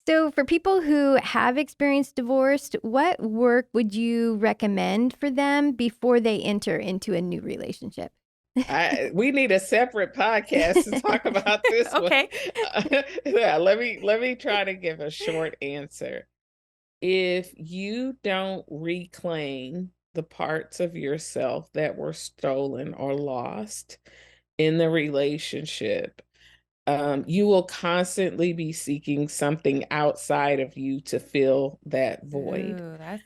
So, for people who have experienced divorce, what work would you recommend for them before they enter into a new relationship? We need a separate podcast to talk about this one. Okay. Yeah, let me try to give a short answer. If you don't reclaim the parts of yourself that were stolen or lost in the relationship, you will constantly be seeking something outside of you to fill that void. Ooh, that's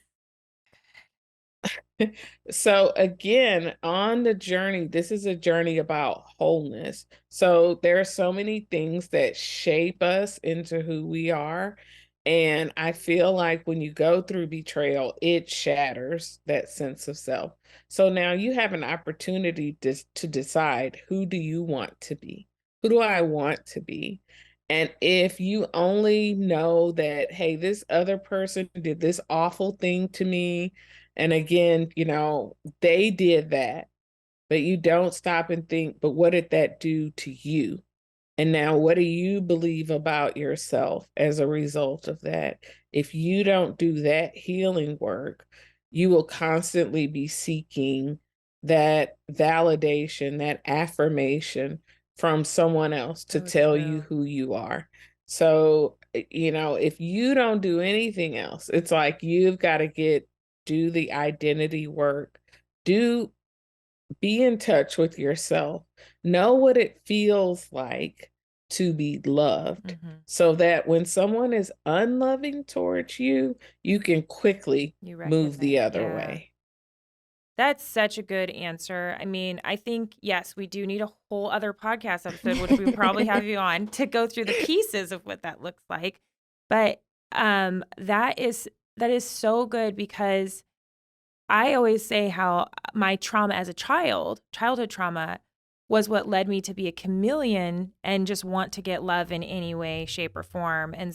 So again, on the journey, this is a journey about wholeness. So there are so many things that shape us into who we are. And I feel like when you go through betrayal, it shatters that sense of self. So now you have an opportunity to decide, who do you want to be? Who do I want to be? And if you only know that, hey, this other person did this awful thing to me, and again, they did that, but you don't stop and think, but what did that do to you? And now, what do you believe about yourself as a result of that? If you don't do that healing work, you will constantly be seeking that validation, that affirmation from someone else to so tell you true. who you are. So, if you don't do anything else, it's like you've got to do the identity work, do be in touch with yourself, know what it feels like to be loved, Hmm. so that when someone is unloving towards you, you can quickly You move recognize, the other yeah. way. That's such a good answer. I mean, I think, yes, we do need a whole other podcast episode, which we will probably have you on to go through the pieces of what that looks like. But that is so good because I always say how my trauma as a child, childhood trauma, was what led me to be a chameleon and just want to get love in any way, shape, or form. And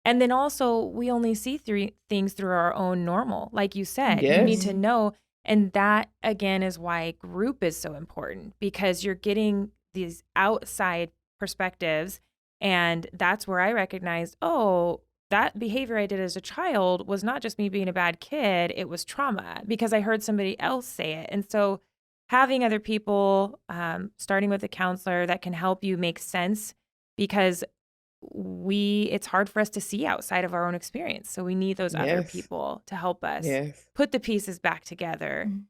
then also, we only see things through our own normal. Like you said, you need Yes, to know. And that, again, is why group is so important because you're getting these outside perspectives. And that's where I recognized, oh, that behavior I did as a child was not just me being a bad kid, it was trauma because I heard somebody else say it. And so, having other people, starting with a counselor that can help you make sense because it's hard for us to see outside of our own experience. So we need those other yes, people to help us yes. put the pieces back together.